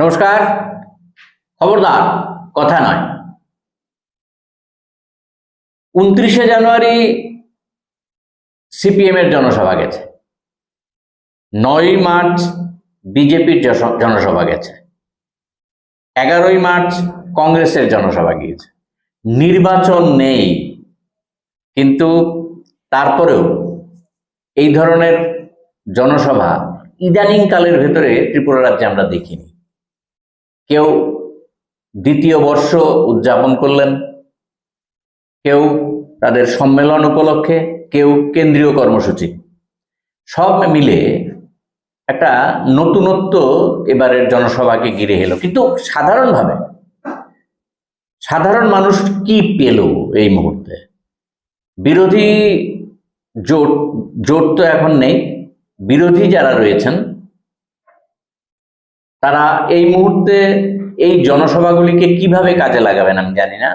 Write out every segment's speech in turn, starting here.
নমস্কার। খবরদার, কথা নয়। 29শে জানুয়ারি সিপিএম এর জনসভা গেছে, 9ই মার্চ বিজেপির জনসভা গেছে, 11ই মার্চ কংগ্রেসের জনসভা গিয়েছে। নির্বাচন নেই, কিন্তু তারপরেও এই ধরনের জনসভা ইদানিং কালের ভেতরে ত্রিপুরা রাজ্যে আমরা দেখিনি। কেউ দ্বিতীয় বর্ষ উদযাপন করলেন, কেউ তাদের সম্মেলন উপলক্ষে, কেউ কেন্দ্রীয় কর্মসূচি, সব মিলে একটা নতুনত্ব এবারের জনসভাকে ঘিরে এলো। কিন্তু সাধারণভাবে সাধারণ মানুষ কি পেল এই মুহূর্তে? বিরোধী জোট তো এখন নেই। বিরোধী যারা রয়েছেন তারা এই মুহূর্তে এই জনসভাগুলিকে কিভাবে কাজে লাগাবেন আমি জানি না।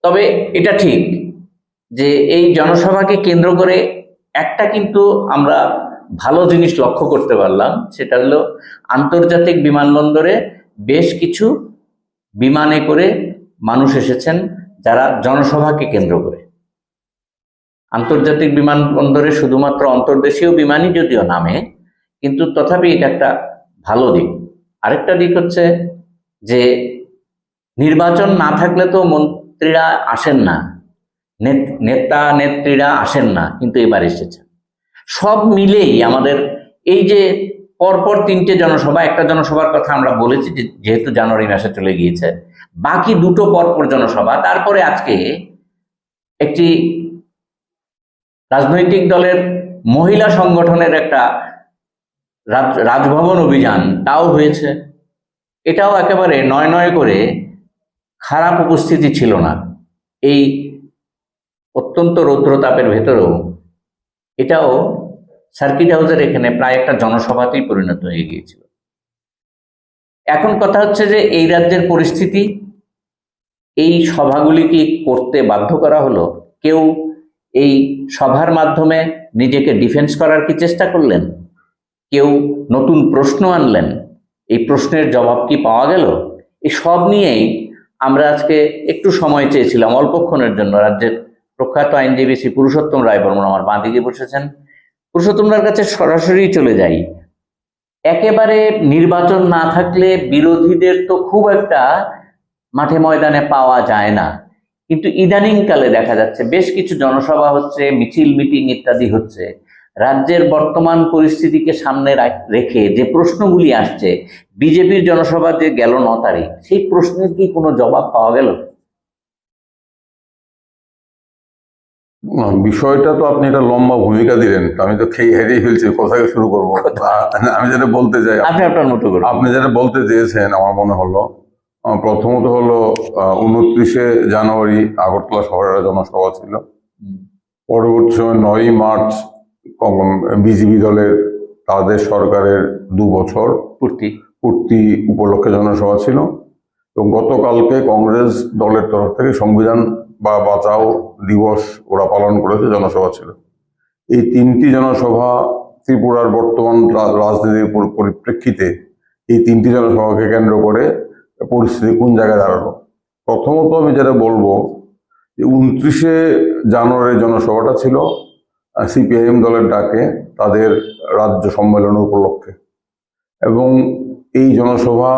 তবে এটা ঠিক যে এই জনসভাকে কেন্দ্র করে একটা কিন্তু আমরা ভালো জিনিস লক্ষ্য করতে পারলাম, সেটা হলো আন্তর্জাতিক বিমানবন্দরে বেশ কিছু বিমানে করে মানুষ এসেছেন যারা জনসভাকে কেন্দ্র করে। আন্তর্জাতিক বিমানবন্দরে শুধুমাত্র অন্তর্দেশীয় বিমানই যদিও নামে, কিন্তু তথাপি এটা একটা ভালো দিক। আরেকটা দিক হচ্ছে যে নির্বাচন না থাকলে তো মন্ত্রীরা আসেন না, নেতা নেত্রীরা আসেন না, কিন্তু এবার এসেছেন। সব মিলেই আমাদের এই যে পরপর 3টে জনসভা, একটা জনসভার কথা আমরা বলেছি যেহেতু জানুয়ারি মাসে চলে গিয়েছে, বাকি 2টো পরপর জনসভা, তারপরে আজকে একটি রাজনৈতিক দলের মহিলা সংগঠনের একটা রাজভবন অভিযান, তাও হয়েছে। এটাও একেবারে নয় করে খারাপ উপস্থিতি ছিল না। এই অত্যন্ত রৌদ্রতাপের ভেতরেও এটাও সার্কিট হাউসের এখানে প্রায় একটা জনসভাতেই পরিণত হয়ে গিয়েছিল। এখন কথা হচ্ছে যে এই রাজ্যের পরিস্থিতি, এই সভাগুলিকে করতে বাধ্য করা হলো। কেউ এই সভার মাধ্যমে নিজেকে ডিফেন্স করার কি চেষ্টা করলেন, কেউ নতুন প্রশ্ন আনলেন, এই প্রশ্নের জবাব কি পাওয়া গেল? এই সব নিয়েই আমরা আজকে একটু সময় চেয়েছিলাম, অল্পক্ষণের জন্য। রাজ্যের প্রখ্যাত আইনজীবী শ্রী পুরুষোত্তম রায়বর্মন আমার বাঁ দিকে বসেছেন। পুরুষোত্তমরার কাছে সরাসরি চলে যাই। একেবারে নির্বাচন না থাকলে বিরোধীদের তো খুব একটা মাঠে ময়দানে পাওয়া যায় না, কিন্তু ইদানিং কালে দেখা যাচ্ছে বেশ কিছু জনসভা হচ্ছে, মিছিল মিটিং ইত্যাদি হচ্ছে। রাজ্যের বর্তমান পরিস্থিতিকে সামনে রেখে যে প্রশ্নগুলি আসছে, বিজেপির জনসভা যে গেল 9 তারিখ, সেই প্রশ্নের কি কোনো জবাব পাওয়া গেল? বিষয়টা তো আপনি একটা লম্বা ভূমিকা দিলেন, আমি তো খেয়ে হারিয়ে ফেলছি, কোথায় শুরু করবো। আমি যেটা বলতে চাই, আপনি আপনার মতো করুন। আপনি যেটা বলতে চেয়েছেন আমার মনে হলো, প্রথমত হলো 29শে জানুয়ারি আগরতলা শহরের জনসভা ছিল। পরবর্তী সময় 9ই মার্চ বিজেপি দলের তাদের সরকারের 2 বছর পূর্তি উপলক্ষে জনসভা ছিল। এবং গতকালকে কংগ্রেস দলের তরফ থেকে সংবিধান বা বাঁচাও দিবস ওরা পালন করেছে, জনসভা ছিল। এই 3টি জনসভা ত্রিপুরার বর্তমান রাজনীতির পরিপ্রেক্ষিতে এই 3টি জনসভাকে কেন্দ্র করে পরিস্থিতি কোন জায়গায় দাঁড়ালো। প্রথমত আমি যেটা বলবো যে 29শে জানুয়ারির জনসভাটা ছিল সিপিআইএম দলের ডাকে তাদের রাজ্য সম্মেলন উপলক্ষে, এবং এই জনসভা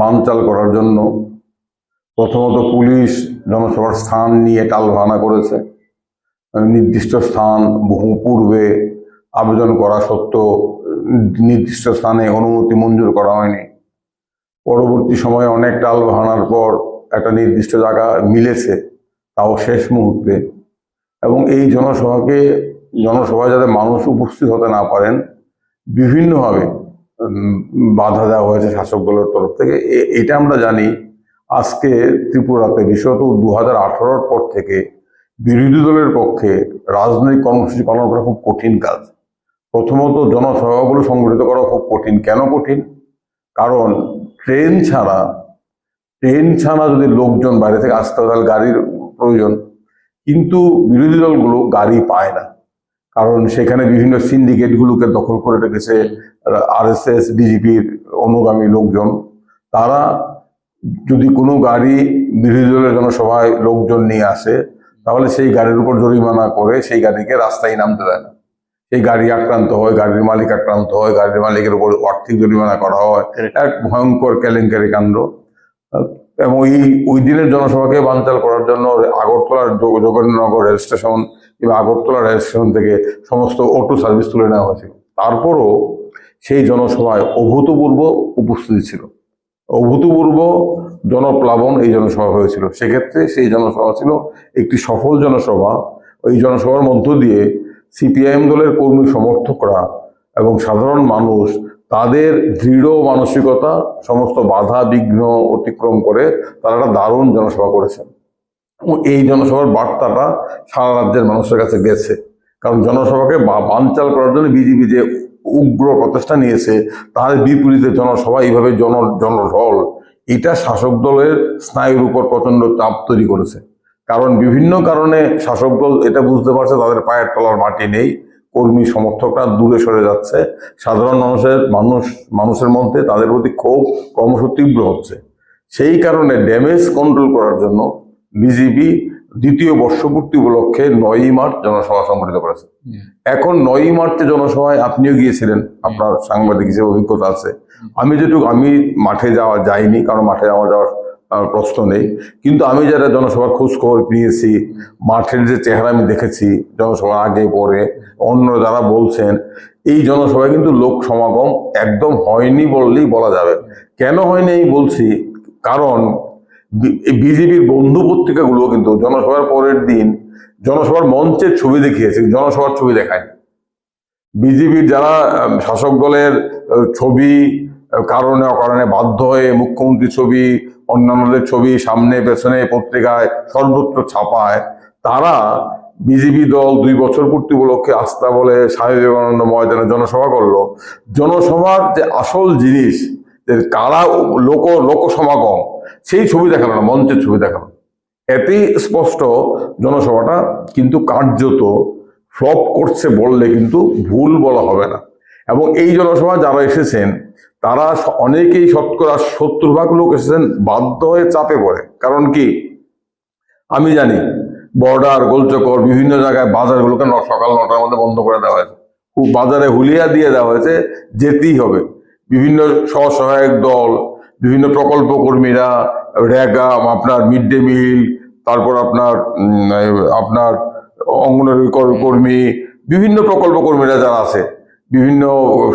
বানচাল করার জন্য প্রথমত পুলিশ জনসভার স্থান নিয়ে টালবাহানা করেছে। নির্দিষ্ট স্থান বহু পূর্বে আবেদন করা সত্ত্বেও নির্দিষ্ট স্থানে অনুমতি মঞ্জুর করা হয়নি। পরবর্তী সময়ে অনেক টালবাহানার পর একটা নির্দিষ্ট জায়গা মিলেছে, তাও শেষ মুহূর্তে। এবং এই জনসভায় যাতে মানুষ উপস্থিত হতে না পারেন, বিভিন্নভাবে বাধা দেওয়া হয়েছে শাসক দলের তরফ থেকে। এটা আমরা জানি। আজকে ত্রিপুরাতে বিশেষত 2018-র পর থেকে বিরোধী দলের পক্ষে রাজনৈতিক কর্মসূচি পালন করা খুব কঠিন কাজ। প্রথমত জনসভাগুলো সংগঠিত করা খুব কঠিন। কেন কঠিন? কারণ ট্রেন ছাড়া যদি লোকজন বাইরে থেকে আসতে হয় তাহলে গাড়ির প্রয়োজন, কিন্তু বিরোধী দলগুলো গাড়ি পায় না। কারণ সেখানে বিভিন্ন সিন্ডিকেটগুলোকে দখল করে রেখেছে RSS বিজেপির অনুগামী লোকজন। তারা যদি কোনো গাড়ি বিরোধী দলের জনসভায় লোকজন নিয়ে আসে, তাহলে সেই গাড়ির উপর জরিমানা করে সেই গাড়িকে রাস্তায় নামতে দেয় না। সেই গাড়ি আক্রান্ত হয়, গাড়ির মালিক আক্রান্ত হয়, গাড়ির মালিকের উপর আর্থিক জরিমানা করা হয়, এক ভয়ঙ্কর কেলেঙ্কারি কাণ্ড। এবং ওই দিনের জনসভাকে বানচাল করার জন্য আগরতলার যোগেন্দ্রনগর রেল স্টেশন কিংবা আগরতলা রেল স্টেশন থেকে সমস্ত অটো সার্ভিস তুলে নেওয়া হয়েছিল। তারপরও সেই জনসভায় অভূতপূর্ব উপস্থিতি ছিল, অভূতপূর্ব জনপ্লাবন এই জনসভা হয়েছিল। সেক্ষেত্রে সেই জনসভা ছিল একটি সফল জনসভা। ওই জনসভার মধ্য দিয়ে সিপিআইএম দলের কর্মী সমর্থকরা এবং সাধারণ মানুষ তাদের দৃঢ় মানসিকতা, সমস্ত বাধা বিঘ্ন অতিক্রম করে তারা একটা দারুণ জনসভা করেছেন। এবং এই জনসভার বার্তাটা সারা রাজ্যের মানুষের কাছে গেছে। কারণ জনসভাকে বানচাল করার জন্য বিজেপি যে উগ্র প্রচেষ্টা নিয়েছে, তার বিপরীতে জনসভা এইভাবে জনঢল, এটা শাসক দলের স্নায়ুর উপর প্রচন্ড চাপ তৈরি করেছে। কারণ বিভিন্ন কারণে শাসক দল এটা বুঝতে পারছে তাদের পায়ের তলার মাটি নেই, কর্মী সমর্থকরা দূরে সরে যাচ্ছে, সাধারণ মানুষের মধ্যে তাদের প্রতি ক্ষোভ ক্রমশ তীব্র হচ্ছে। সেই কারণে ড্যামেজ কন্ট্রোল করার জন্য বিজেপি দ্বিতীয় বর্ষপূর্তি উপলক্ষে 9ই মার্চ জনসভা সংগঠিত করেছে। এখন 9ই মার্চে জনসভায় আপনিও গিয়েছিলেন, আপনার সাংবাদিক হিসেবে অভিজ্ঞতা আছে। আমি মাঠে যাইনি, কারণ মাঠে যাওয়ার প্রশ্ন নেই। কিন্তু আমি যারা জনসভার খোঁজ খবর নিয়েছি, মাঠের যে চেহারা আমি দেখেছি জনসভার আগে পরে, অন্য যারা বলছেন, এই জনসভায় কিন্তু লোক সমাগম একদম হয়নি বললেই বলা যাবে। কেন হয়নি এই বলছি, কারণ বিজেপির বন্ধু পত্রিকাগুলো কিন্তু জনসভার পরের দিন জনসভার মঞ্চের ছবি দেখিয়েছে, জনসভার ছবি দেখায়। বিজেপির যারা শাসক দলের ছবি কারণে অকারণে বাধ্য হয়ে মুখ্যমন্ত্রীর ছবি, অন্যান্যদের ছবি সামনে পেছনে পত্রিকায় সর্বত্র ছাপায়, তারা বিজেপি দল 2 বছর পূর্তি উপলক্ষে আস্থা বলে স্বামী বিবেকানন্দ ময়দানে জনসভা করলো। জনসভার যে আসল জিনিস, যে কারা লোক সমাগম, সেই ছবি দেখানো না, মঞ্চের ছবি দেখানো। এতেই স্পষ্ট জনসভাটা কিন্তু কার্যত ফ্লপ করছে বললে কিন্তু ভুল বলা হবে না। এবং এই জনসভা যারা এসেছেন তারা অনেকেই, শতকরা 70% লোক এসেছেন বাধ্য হয়ে, চাপে পড়ে। কারণ কি, আমি জানি বর্ডার, গোলচক্কর, বিভিন্ন জায়গায় বাজারগুলোকে সকাল 9টার মধ্যে বন্ধ করে দেওয়া হয়েছে, বাজারে হুলিয়া দিয়ে দেওয়া হয়েছে, যেতেই হবে। বিভিন্ন স্বসহায়ক দল, বিভিন্ন প্রকল্প কর্মীরা, রেগা, আপনার মিড ডে মিল, তারপর আপনার অঙ্গনওয়াড়ি কর্মী, বিভিন্ন প্রকল্প কর্মীরা যারা আছে, বিভিন্ন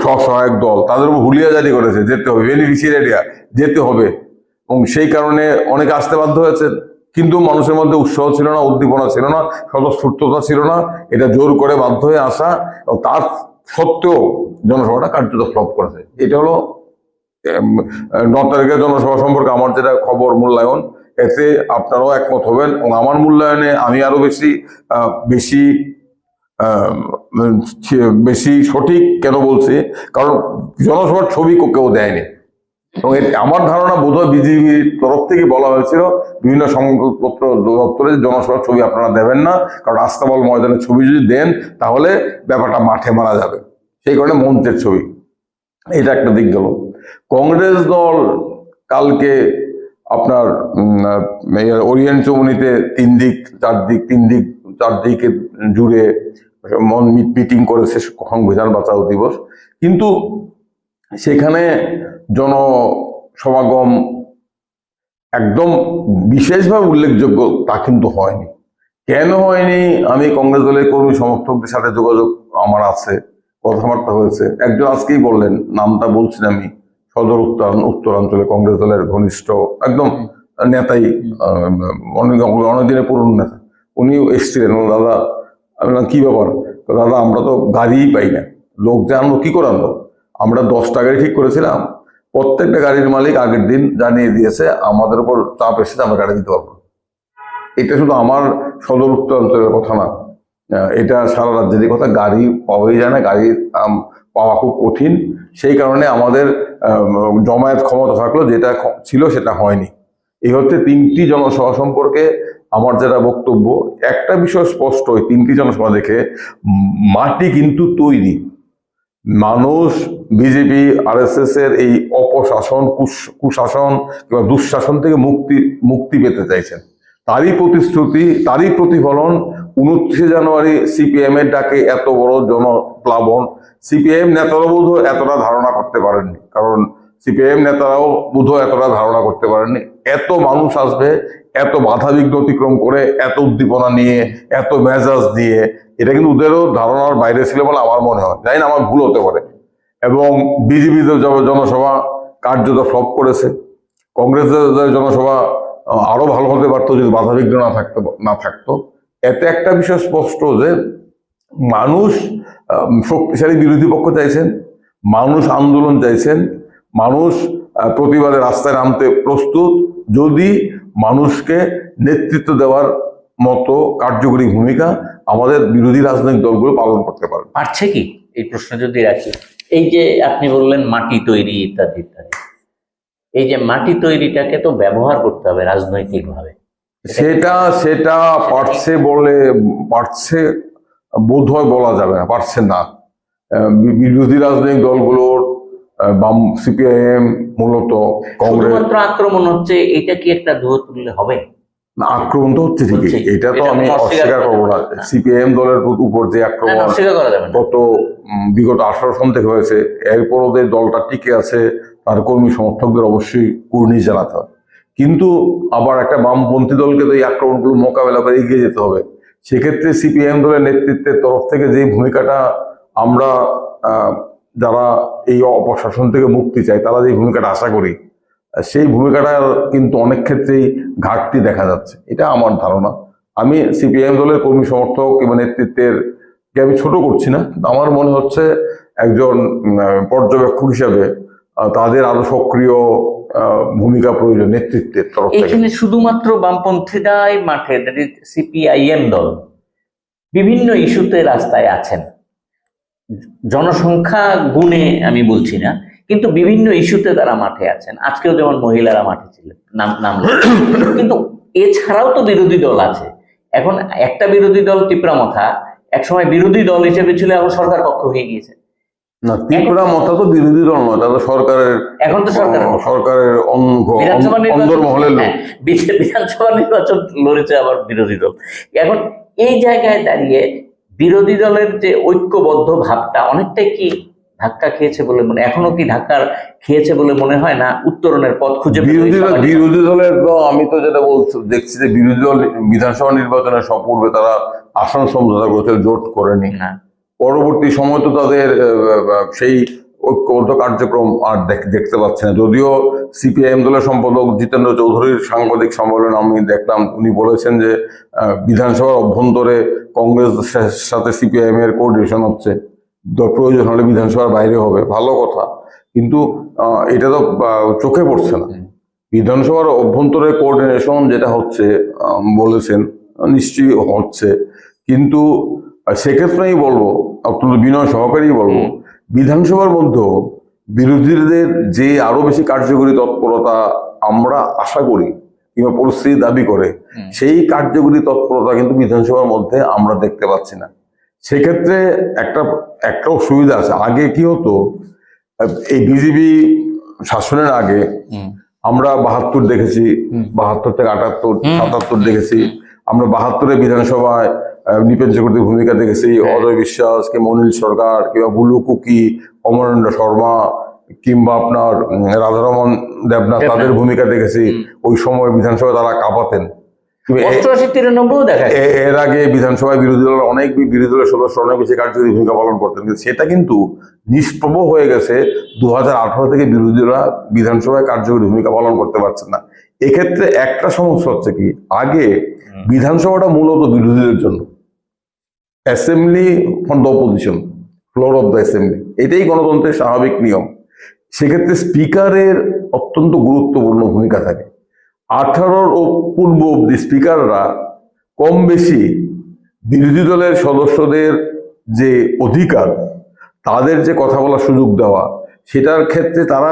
স্বসহায়ক দল, তাদের উপর হুলিয়া জারি করেছে, যেতে হবে, বেনিফিশিয়ারিরা যেতে হবে। এবং সেই কারণে অনেকে আসতে বাধ্য হয়েছে। কিন্তু মানুষের মধ্যে উৎসাহ ছিল না, উদ্দীপনা ছিল না, স্বতঃস্ফূর্ততা ছিল না, এটা জোর করে বাধ্য হয়ে আসা। এবং তার সত্ত্বেও জনসভাটা কার্যত ফ্লপ করেছে। এটা হলো 9 তারিখের জনসভা সম্পর্কে আমার যেটা খবর, মূল্যায়ন। এতে আপনারাও একমত হবেন। এবং আমার মূল্যায়নে আমি আরো বেশি সঠিক কেন বলছি, কারণ জনসভার ছবি কেউ দেয়নি। এবং আমার ধারণা বোধহয় বিজেপির তরফ থেকে বলা হয়েছিল বিভিন্ন সংবাদপত্র দপ্তরে, জনসভার ছবি আপনারা দেবেন না, কারণ আস্তাবল ময়দানের ছবি যদি দেন তাহলে ব্যাপারটা মাঠে মারা যাবে। সেই কারণে মঞ্চের ছবি, এটা একটা দিক গেল। কংগ্রেস দল কালকে আপনার ওরিয়েন্ট চৌমুহনীতে 3 দিক 4 দিকে জুড়ে মিটিং করেছে সংবিধান বাঁচাও দিবস। কিন্তু সেখানে জনসমাগম একদম বিশেষভাবে উল্লেখযোগ্য তা কিন্তু হয়নি। কেন হয়নি, আমি কংগ্রেস দলের কর্মী সমর্থকদের সাথে যোগাযোগ আমার আছে, কথাবার্তা হয়েছে। একজন আজকেই বললেন, নামটা বলছি না আমি, সদর উত্তরাঞ্চলে কংগ্রেস দলের ঘনিষ্ঠ একদম নেতাই, অনেকদিনের পুরনো নেতা, উনিও এসছিলেন। দাদা, আমি বললাম কি ব্যাপার? দাদা, আমরা তো গাড়িই পাই না, লোক যে আনলো কি করে আনলো? আমরা 10টা গাড়ি ঠিক করেছিলাম, প্রত্যেকটা গাড়ির মালিক আগের দিন জানিয়ে দিয়েছে আমাদের উপর চাপ এসেছে, আমরা গাড়ি দিতে পারবো। এটা শুধু আমার সদর উত্তরাঞ্চলের কথা না, এটা সারা রাজ্যের কথা। গাড়ি পাওয়াই যায় না, গাড়ি পাওয়া খুব কঠিন। সেই কারণে আমাদের জমায়েত ক্ষমতা থাকলো, যেটা ছিল সেটা হয়নি। এই হচ্ছে 3টি জনসভা সম্পর্কে আমার যেটা বক্তব্য। একটা বিষয় স্পষ্ট, ওই 3টি জনসভা দেখে, মাটি কিন্তু তৈরি, মানুষ বিজেপি RSS এর এই অপশাসন কুশাসন কিংবা দুঃশাসন থেকে মুক্তি পেতে চাইছেন। তারই প্রতিশ্রুতি, তারই প্রতিফলন 29 জানুয়ারি CPIM এর ডাকে এত বড় জনপ্লাবন। CPIM নেতারাও বোধহয় এতটা ধারণা করতে পারেননি, কারণ CPIM নেতারাও বোধহয় এতটা ধারণা করতে পারেননি এত মানুষ আসবে, এত বাধা বিঘ্ন অতিক্রম করে, এত উদ্দীপনা নিয়ে, এত মেজাজ দিয়ে। এটা কিন্তু ওদেরও ধারণার বাইরে ছিল বলে আমার মনে হয়, জানি না, আমার ভুল হতে পারে। এবং বিজেপি জনসভা কার্যত ফ্লপ করেছে। কংগ্রেসের জনসভা আরো ভালো হতে পারতো যদি বাধা বিঘ্ন না থাকতো। এতে একটা বিষয় স্পষ্ট যে মানুষ শক্তিশালী বিরোধী পক্ষ চাইছেন, মানুষ আন্দোলন চাইছেন, মানুষ প্রতিবাদে রাস্তায় নামতে প্রস্তুত যদি মানুষকে নেতৃত্ব দেওয়ার মতো কার্যকরী ভূমিকা আমাদের বিরোধী রাজনৈতিক দলগুলো পালন করতে পারে। পারছে কি, এই প্রশ্ন যদি রাখি, এই যে আপনি বললেন মাটি তৈরি ইত্যাদি ইত্যাদি, এই যে মাটি তৈরিটাকে তো ব্যবহার করতে হবে রাজনৈতিকভাবে। সেটা পারছে বোধ হয় বলা যাবে না, পারছে না। বিরোধী রাজনৈতিক দলগুলোর বাম CPIM মূলত কংগ্রেস আক্রমণ হচ্ছে, এটা কি একটা ধুয়ো তুললে হবে? না, আক্রমণ তো হচ্ছে ঠিকই, এটা তো আমি অস্বীকার করবো না। CPIM দলের উপর যে আক্রমণ গত বিগত 18 সন থেকে হয়েছে, এরপর ওদের দলটা টিকে আছে, তার কর্মী সমর্থকদের অবশ্যই কুর্নিশ জানাতে হয়। কিন্তু আবার একটা বামপন্থী দলকে তো এই আক্রমণগুলো মোকাবেলা করে এগিয়ে যেতে হবে। সেক্ষেত্রে CPIM দলের নেতৃত্বের তরফ থেকে যে ভূমিকাটা আমরা যারা এই অপশাসন থেকে মুক্তি চাই তারা যে ভূমিকাটা আশা করি, সেই ভূমিকাটার কিন্তু অনেক ক্ষেত্রেই ঘাটতি দেখা যাচ্ছে, এটা আমার ধারণা। আমি CPIM দলের কর্মী সমর্থক এবং নেতৃত্বের কে আমি ছোট করছি না, আমার মনে হচ্ছে একজন পর্যবেক্ষক হিসাবে তাদের আরো সক্রিয় ভূমিকা প্রয়োজন নেতৃত্বের তরফ থেকে। এখানে শুধুমাত্র বামপন্থীরাই মাঠে, CPIM দল বিভিন্ন ইস্যুতে রাস্তায় আছেন, জনসংখ্যা গুণে আমি বলছি না, কিন্তু বিভিন্ন ইস্যুতে তারা মাঠে আছেন। আজকেও যেমন মহিলারা মাঠে ছিলেন, নাম কিন্তু এছাড়াও তো বিরোধী দল আছে। এখন একটা বিরোধী দল তীব্রামথা একসময় বিরোধী দল হিসেবে ছিল, এখন সরকার পক্ষ হয়ে গিয়েছে। না, তীব্রামথা তো বিরোধী দল নয়, তারা সরকারের, এখন তো সরকারের অন্দরমহলের লোক। বিধানসভা নির্বাচন লড়েছে আবার বিরোধী দল। এখন এই জায়গায় দাঁড়িয়ে বিরোধী দলের যে ঐক্যবদ্ধ ভাবটা অনেকটাই কি ধাক্কা খেয়েছে বলে মনে, এখনো কি ধাক্কা খেয়েছে বলে মনে হয় না? উত্তরণের পথ খুঁজে বিরোধী দলের তো আমি তো যেটা দেখছি যে বিরোধী দল বিধানসভা নির্বাচনের পূর্বে তারা আসন সমঝোতা করেছে, জোট করেনি। পরবর্তী সময় তো তাদের সেই ঐক্যবদ্ধ কার্যক্রম আর দেখতে পাচ্ছি না। যদিও CPIM দলের সম্পাদক জিতেন্দ্র চৌধুরীর সাংবাদিক সম্মেলনে আমি দেখলাম, উনি বলেছেন যে বিধানসভার অভ্যন্তরে কংগ্রেসের সাথে CPIM এর কোঅর্ডিনেশন হচ্ছে, প্রয়োজন হলে বিধানসভার বাইরে হবে, ভালো কথা। কিন্তু এটা তো চোখে পড়ছে না। বিধানসভার অভ্যন্তরে কোঅর্ডিনেশন যেটা হচ্ছে বলেছেন, নিশ্চয়ই হচ্ছে, কিন্তু সেক্ষেত্রে আমি বলবো, অত্যন্ত বিনয় সহকারেই বলবো, বিধানসভার মধ্যেও বিরোধীদের যে আরো বেশি কার্যকরী তৎপরতা আমরা আশা করি কিংবা পরিস্থিতি দাবি করে, সেই কার্যকরী তৎপরতা কিন্তু বিধানসভার মধ্যে আমরা দেখতে পাচ্ছি না। সেক্ষেত্রে একটা অসুবিধা আছে। আগে কি হতো, এই বিজেপি শাসনের আগে আমরা 72 দেখেছি, 72 থেকে 78, 77 দেখেছি। আমরা 72-এ বিধানসভায় নৃপেন চক্রবর্তীর ভূমিকা দেখেছি, অজয় বিশ্বাস কিংবা অনিল সরকার কিংবা বুলু কুকি, অমরেন্দ্র শর্মা কিংবা আপনার রাধারমন দেবনাথ, তাদের ভূমিকা দেখেছি। ওই সময় বিধানসভায় তারা কাঁপাতেন। এর আগে বিধানসভায় বিরোধী দলের সদস্য অনেক বেশি কার্যকরী ভূমিকা পালন করতেন, কিন্তু সেটা কিন্তু নিষ্প্রভ হয়ে গেছে 2018 থেকে বিরোধীরা বিধানসভায় কার্যকরী ভূমিকা পালন করতে পারছেন না। এক্ষেত্রে একটা সমস্যা হচ্ছে কি, আগে বিধানসভাটা মূলত বিরোধীদের জন্য, assembly for the opposition, floor of the assembly, এটাই গণতন্ত্রের স্বাভাবিক নিয়ম। সেক্ষেত্রে স্পিকারের অত্যন্ত গুরুত্বপূর্ণ ভূমিকা থাকে। 18 ও পূর্ব অব্দি স্পিকাররা কম বেশি বিরোধী দলের সদস্যদের যে অধিকার, তাদের যে কথা বলার সুযোগ দেওয়া, সেটার ক্ষেত্রে তারা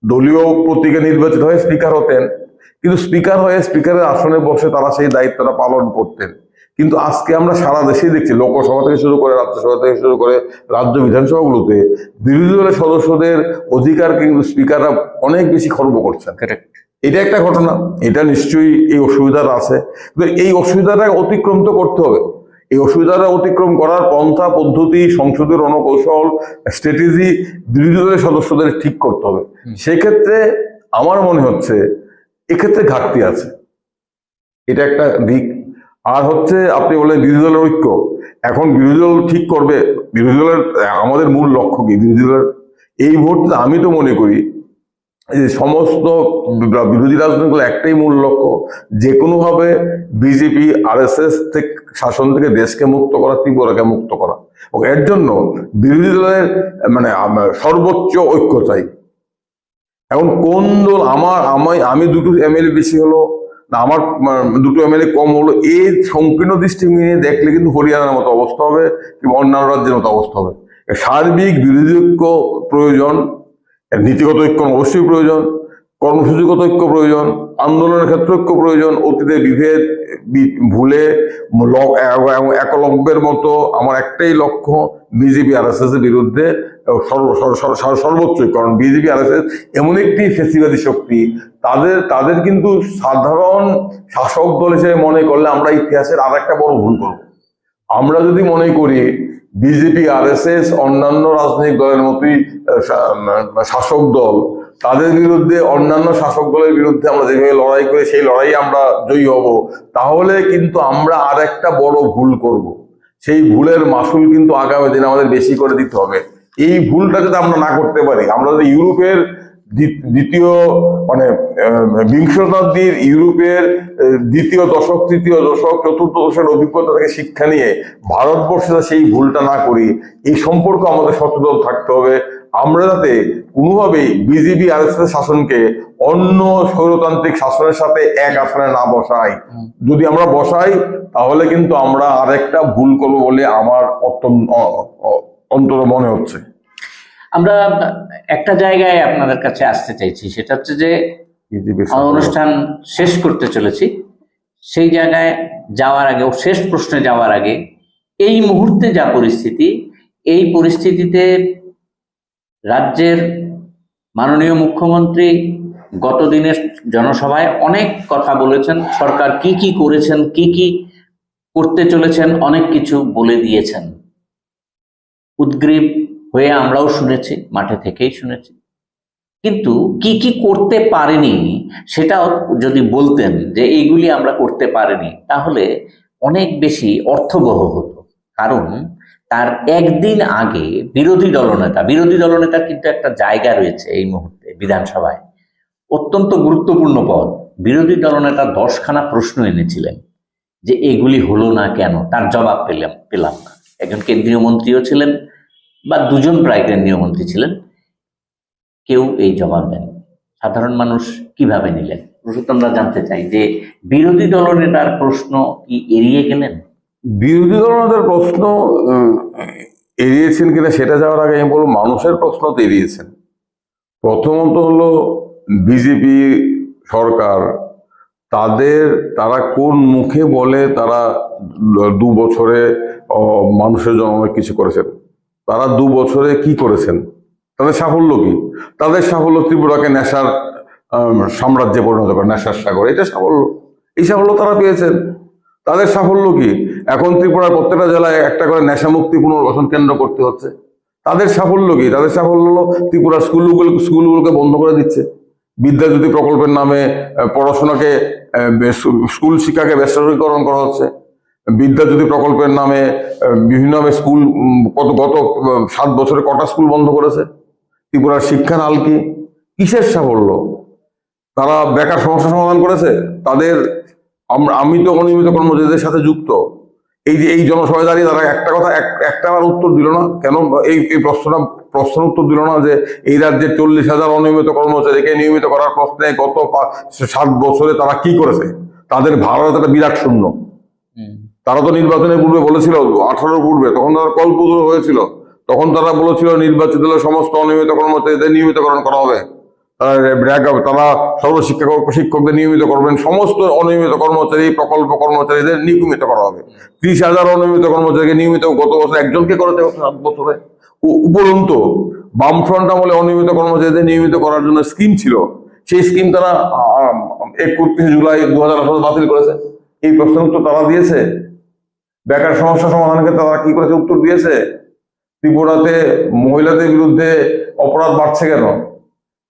দলীয় প্রতীকে নির্বাচিত হয়ে স্পিকার হতেন, কিন্তু স্পিকার হয়ে স্পিকারের আসনে বসে তারা সেই দায়িত্বটা পালন করতেন। কিন্তু আজকে আমরা সারা দেশেই দেখছি, লোকসভা থেকে শুরু করে রাজ্যসভা থেকে শুরু করে রাজ্য বিধানসভাগুলোতে বিরোধী দলের সদস্যদের অধিকার কিন্তু স্পিকাররা অনেক বেশি খর্ব করছেন। এটা একটা ঘটনা, এটা নিশ্চয়ই এই অসুবিধাটা আছে, কিন্তু এই অসুবিধাটা অতিক্রম তো করতে হবে। এই অসুবিধাটা অতিক্রম করার পন্থা পদ্ধতি, সংসদের রণকৌশল, স্ট্র্যাটেজি বিরোধী দলের সদস্যদের ঠিক করতে হবে। সেক্ষেত্রে আমার মনে হচ্ছে এক্ষেত্রে ঘাটতি আছে, এটা একটা দিক। আর হচ্ছে আপনি বলেন বিরোধী দলের ঐক্য, এখন বিরোধী দল ঠিক করবে, বিরোধী দলের আমাদের মূল লক্ষ্য কি? বিরোধী দলের এই মুহূর্তে আমি তো মনে করি যে সমস্ত বিরোধী রাজনৈতিক দলের একটাই মূল লক্ষ্য, যে কোনোভাবে বিজেপি RSS থেকে শাসন থেকে দেশকে মুক্ত করা, ত্রিপুরাকে মুক্ত করা। এবং এর জন্য বিরোধী দলের মানে সর্বোচ্চ ঐক্য চাই। এখন কোন দল আমি দুটো MLA বেশি হলো না আমার দুটো MLA কম হলো, এই সংকীর্ণ দৃষ্টিভঙ্গি নিয়ে দেখলে কিন্তু হরিয়ানার মতো অবস্থা হবে কিংবা অন্যান্য রাজ্যের মতো অবস্থা হবে। সার্বিক বিরোধী ঐক্য প্রয়োজন, নীতিগত ঐক্য অবশ্যই প্রয়োজন, কর্মসূচিগত ঐক্য প্রয়োজন, আন্দোলনের ক্ষেত্রে ঐক্য প্রয়োজন। অতীতে বিভেদ ভুলে একলব্যের মতো আমার একটাই লক্ষ্য, বিজেপি RSS এর বিরুদ্ধে সর্বোচ্চ। কারণ বিজেপি RSS এমন একটি ফেসিবাদী শক্তি, তাদের কিন্তু সাধারণ শাসক দল হিসেবে মনে করলে আমরা ইতিহাসের আর একটা বড় ভুল করব। আমরা যদি মনে করি বিজেপি RSS অন্যান্য রাজনৈতিক দলের মতোই শাসক দল, তাদের বিরুদ্ধে অন্যান্য শাসক দলের বিরুদ্ধে আমরা যেভাবে লড়াই করি সেই লড়াই আমরা জয়ী হব, তাহলে কিন্তু আমরা আর একটা বড় ভুল করব। সেই ভুলের মাসুল কিন্তু আগামী দিনে আমাদের বেশি করে দিতে হবে। এই ভুলটা যদি আমরা না করতে পারি, আমরা যদি ইউরোপের দ্বিতীয় মানে বিংশ শতাব্দীর ইউরোপের দ্বিতীয় দশক, তৃতীয় দশক, চতুর্থ দশকের অভিজ্ঞতা থেকে শিক্ষা নিয়ে ভারতবর্ষে সেই ভুলটা না করি, এই সম্পর্ক আমাদের সচেতন থাকতে হবে। আমরা যাতে কোনোভাবেই বিজেপি RSS শাসনকে অন্য স্বৈরতান্ত্রিক শাসনের সাথে এক আসনে না বসাই। যদি আমরা বসাই তাহলে কিন্তু আমরা আরেকটা ভুল করবো বলে আমার অন্তত মনে হচ্ছে। আমরা একটা জায়গায় আপনাদের কাছে আসতে চাইছি, সেটা হচ্ছে যে অনুষ্ঠান শেষ করতে চলেছি, সেই জায়গায় যাওয়ার আগে, শেষ প্রশ্নে যাওয়ার আগে, এই মুহূর্তে যা পরিস্থিতি, এই পরিস্থিতিতে রাজ্যের মাননীয় মুখ্যমন্ত্রী গত দিনের জনসভায় অনেক কথা বলেছেন, সরকার কি কি করেছেন, কি কি করতে চলেছেন, অনেক কিছু বলে দিয়েছেন। উদ্গ্রীব হয়ে আমরাও শুনেছি, মাঠে থেকেই শুনেছি, কিন্তু কি কি করতে পারেনি সেটাও যদি বলতেন যে এইগুলি আমরা করতে পারিনি, তাহলে অনেক বেশি অর্থবহ হতো। কারণ তার একদিন আগে বিরোধী দলনেতার কিন্তু একটা জায়গা রয়েছে এই মুহূর্তে বিধানসভায়, অত্যন্ত গুরুত্বপূর্ণ পদ। বিরোধী দলনেতা 10খানা প্রশ্ন এনেছিলেন যে এগুলি হলো না কেন, তার জবাব পেলাম না। একজন কেন্দ্রীয় মন্ত্রীও ছিলেন বা দুজন প্রায় কেন্দ্রীয় মন্ত্রী ছিলেন, কেউ এই জবাব দেন। সাধারণ মানুষ কিভাবে নিলেন? আমরা জানতে চাই যে বিরোধী দলনেতার প্রশ্ন কি এড়িয়ে গেলেন? বিরোধী দলনেতার প্রশ্ন এড়িয়েছেন কিনা সেটা যাওয়ার আগে আমি বলবো, মানুষের প্রশ্ন তো এড়িয়েছেন। প্রথমত হলো বিজেপি সরকার, তারা কোন মুখে বলে তারা 2 বছরে মানুষের জন্য অনেক কিছু করেছেন। তারা 2 বছরে কি করেছেন? তাদের সাফল্য কি? তাদের সাফল্য ত্রিপুরাকে নেশার সাম্রাজ্যে পরিণত করে, নেশার সাগর, এটা সাফল্য। এই সাফল্য তারা পেয়েছেন। তাদের সাফল্য কি? এখন ত্রিপুরার প্রত্যেকটা জেলায় একটা করে নেশা মুক্তি পুনর্বাসন কেন্দ্র করতে হচ্ছে। তাদের সাফল্য কি? তাদের সাফল্য হলো ত্রিপুরার স্কুলগুলোকে বন্ধ করে দিচ্ছে, বিদ্যাজ্যোতি প্রকল্পের নামে পড়াশোনাকে, স্কুল শিক্ষাকে বেসরকারীকরণ করা হচ্ছে। বিদ্যাজ্যোতি প্রকল্পের নামে বিভিন্নভাবে স্কুল, গত 7 বছরে কটা স্কুল বন্ধ করেছে? ত্রিপুরার শিক্ষার হাল কি? কিসের সাফল্য? তারা বেকার সমস্যা সমাধান করেছে তাদের। আমি তো অনিয়মিত কর্মচারীদের সাথে যুক্ত, এই জনসভায় দাঁড়িয়ে তারা একটা উত্তর দিল না কেন? এই প্রশ্নের উত্তর দিল না যে এই রাজ্যের 40,000 অনিয়মিত কর্মচারীকে নিয়মিত করার প্রশ্নে গত 7 বছরে তারা কি করেছে? তাদের ভারত একটা বিরাট শূন্য। তারা তো নির্বাচনের পূর্বে বলেছিল, 18 পূর্বে, তখন তারা কল্পতরু হয়েছিল, তখন তারা বলেছিল নির্বাচিত হলে সমস্ত অনিয়মিত কর্মচারীদের নিয়মিতকরণ করা হবে। তারা শিক্ষকদের নিয়মিত করবেন, সমস্ত অনিয়মিত কর্মচারী, প্রকল্প কর্মচারীদের নিয়মিত করা হবে। 30,000 অনিয়মিত কর্মচারীকে নিয়মিত, গত বছর একজনকে করেছে 7 বছরে। উপরন্তু বামফ্রন্ট আমলে অনিয়মিত কর্মচারীদের নিয়মিত করার জন্য স্কিম ছিল, সেই স্কিম তারা 31 জুলাই 2018 বাতিল করেছে। এই প্রশ্নের উত্তর তারা দিয়েছে। বেকার সমস্যা সমাধানের ক্ষেত্রে তারা কি করেছে, উত্তর দিয়েছে। ত্রিপুরাতে মহিলাদের বিরুদ্ধে অপরাধ বাড়ছে কেন?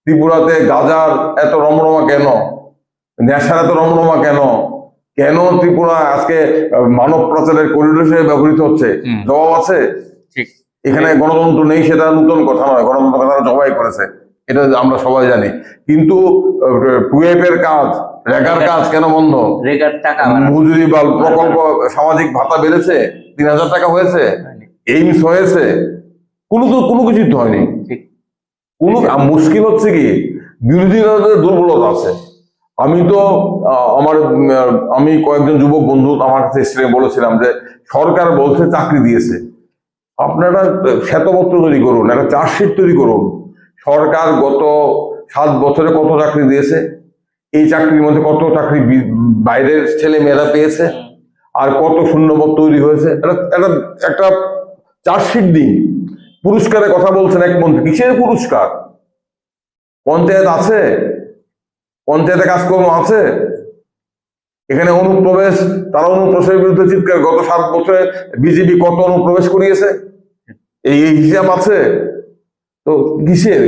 ত্রিপুরাতে গাঁজার এত রমরমা কেন? নেশার এত রমরমা কেন? কেন ত্রিপুরা আজকে মানব পাচারের করিডোর হিসেবে ব্যবহৃত হচ্ছে? জবাব আছে। এখানে গণতন্ত্র নেই সেটা নতুন কথা নয়, গণতন্ত্র তারা জবাই করেছে, এটা আমরা সবাই জানি। কিন্তু টুয়েপের কাজ, রেগার কাজ কেন বন্ধ? মজুরি বা প্রকল্প সামাজিক ভাতা বেড়েছে, 3,000 টাকা হয়েছে, এইমস হয়েছে, কোনো কিছু তো হয়নি। মুশকিল হচ্ছে কি, বিরোধীদের দুর্বলতা আছে। আমি কয়েকজন যুবক বন্ধু আমার কাছে এসে বলেছিলাম যে সরকার বলছে চাকরি দিয়েছে, আপনারা শ্বেতপত্র তৈরি করুন, একটা চার্জশিট তৈরি করুন, সরকার গত 7 বছরে কত চাকরি দিয়েছে, এই চাকরির মধ্যে কত চাকরি বাইরের ছেলে মেয়েরা পেয়েছে, আর কত শূন্যপদ তৈরি হয়েছে, একটা চার্জশিট দিন। পুরস্কারের কথা বলছেন এক মন্ত্রী, কিসের পুরস্কার? পঞ্চায়েত আছে? পঞ্চায়েতে কাজকর্ম আছে? এখানে অনুপ্রবেশ, তারা অনুপ্রবেশের বিরুদ্ধে চিৎকার, গত 7 বছরে বিজেপি কত অনুপ্রবেশ করিয়েছে, এই হিসাব আছে? তো কিসের?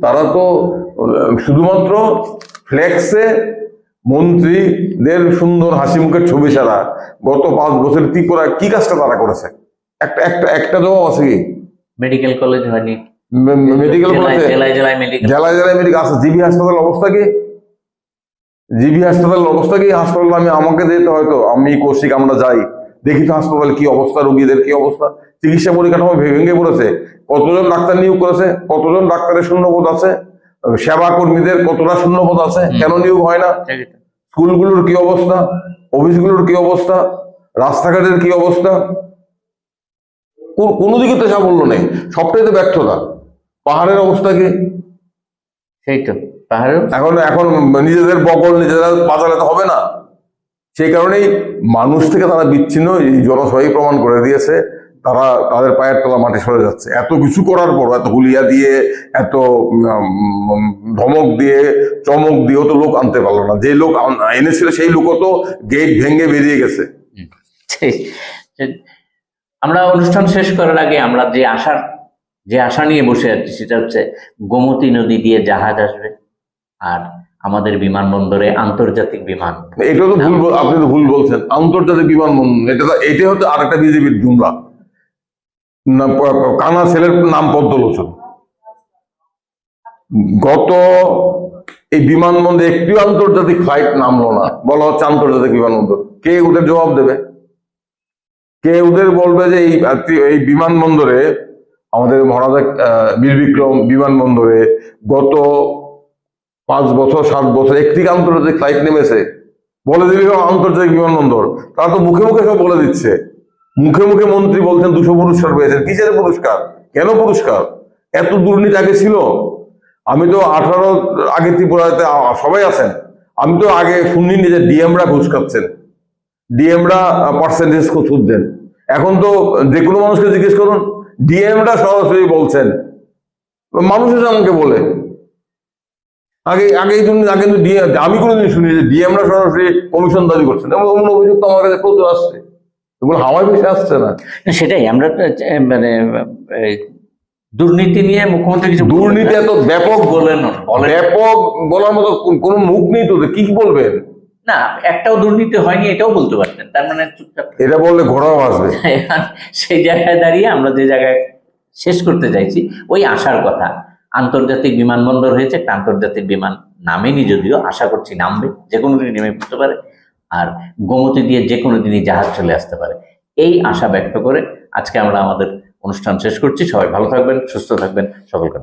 তারা তো শুধুমাত্র ফ্লেক্সে মন্ত্রীদের সুন্দর হাসি মুখের ছবি ছাড়া গত 5 বছর ত্রিপুরা কি কাজটা তারা করেছে? একটা জবাব আছে কি? মেডিকেল কলেজ হয়নি, মেডিকেল কলেজে জেলায় মেডিকেল আছে। জিবি হাসপাতালের অবস্থা কি? হাসপাতাল আমাকে যেতে হয়তো, আমি কৌশিক আমরা যাই, দেখি তো হাসপাতালে কি অবস্থা, রোগীদের কি অবস্থা, চিকিৎসা পরিকাঠামো ভেঙে পড়েছে। কতজন ডাক্তার নিয়োগ করেছে? কতজন ডাক্তারের শূন্যপদ আছে? সেবা কর্মীদের কতটা শূন্যপদ আছে? কেন নিয়োগ হয় না? স্কুলগুলোর কি অবস্থা? অফিসগুলোর কি অবস্থা? রাস্তাঘাটের কি অবস্থা? কোনো দিকে তো সাফল্য নেই, সবটাই তো ব্যর্থতা। পাহাড়ের অবস্থা কি? সেই তো পাহাড়ের এখন নিজেদের বগল নিজেরা বাঁচালে তো হবে না। সেই কারণেই মানুষ থেকে তারা বিচ্ছিন্ন, এই জনসভাই প্রমাণ করে দিয়েছে। তারা তাদের পায়ের তলা মাটি সরে যাচ্ছে। এত কিছু করার পর, এত হুলিয়া দিয়ে, এত ধমক দিয়ে, চমক দিয়েও তো লোক আনতে পারলো না। যে লোক এনেছিল সেই লোকও তো গেট ভেঙে বেরিয়ে গেছে। আমরা অনুষ্ঠান শেষ করার আগে আমরা যে আশা নিয়ে বসে আছি সেটা হচ্ছে গোমতী নদী দিয়ে জাহাজ আসবে আর আমাদের বিমানবন্দরে আন্তর্জাতিক বিমান। এটা তো ভুল, আপনি তো ভুল বলছেন। আন্তর্জাতিক বিমানবন্দর এটা হচ্ছে আরেকটা বিজেপির জুমলা। কানা ছেলের নাম পদ্মলোচন। গত এই বিমানবন্দরে একটিও আন্তর্জাতিক ফ্লাইট নামলো না, বলা হচ্ছে আন্তর্জাতিক বিমানবন্দর। কে ওদের জবাব দেবে? কে ওদের বলবে যে এই বিমানবন্দরে, আমাদের মহারাজা বীর বিক্রম বিমানবন্দরে গত 5 বছর 7 বছর একটি আন্তর্জাতিক ফ্লাইট নেমেছে? বলে দিবি আন্তর্জাতিক বিমানবন্দর। তারা তো মুখে মুখে সব বলে দিচ্ছে। মুখে মুখে মন্ত্রী বলছেন 200 পুরস্কার পেয়েছেন। কিসের পুরস্কার? কেন পুরস্কার? এত দুর্নীতি আগে ছিল? আমি তো 18 আগে ত্রিপুরাতে সবাই আছেন, আমি তো আগে শুনিনি যে ডিএমরা ঘুষ খাচ্ছেন, ডিএমরা পার্সেন্টেজ সুদ দেন। এখন তো যে কোনো মানুষকে জিজ্ঞেস করুন, ডিএমরা সরাসরি বলছেন, মানুষের আমাকে বলে। আমি কোনোদিন শুনি যে ডিএমরা সরাসরি কমিশন দাবি করছেন, এবং অভিযোগ তো আমার কাছে প্রচুর আসছে, এগুলো হাওয়ায় ভেসে আসছে না। সেটাই আমরা মানে দুর্নীতি নিয়ে মুখ্যমন্ত্রী কিছু, দুর্নীতি এত ব্যাপক ব্যাপক বলার মতো কোনো মুখ নেই তো, কি বলবেন? না, একটাও দুর্নীতি হয়নি এটাও বলতে পারতেন, তার মানে চুপচাপ। এটা বললে ঘোড়াও আসবে। সেই জায়গায় দাঁড়িয়ে আমরা যে জায়গায় শেষ করতে চাইছি, ওই আশার কথা। আন্তর্জাতিক বিমানবন্দর হয়েছে, একটা আন্তর্জাতিক বিমান নামেনি, যদিও আশা করছি নামবে, যে কোনো দিনই নেমে পড়তে পারে, আর গোমতী দিয়ে যে কোনো দিনই জাহাজ চলে আসতে পারে, এই আশা ব্যক্ত করে আজকে আমরা আমাদের অনুষ্ঠান শেষ করছি। সবাই ভালো থাকবেন, সুস্থ থাকবেন, সকলকে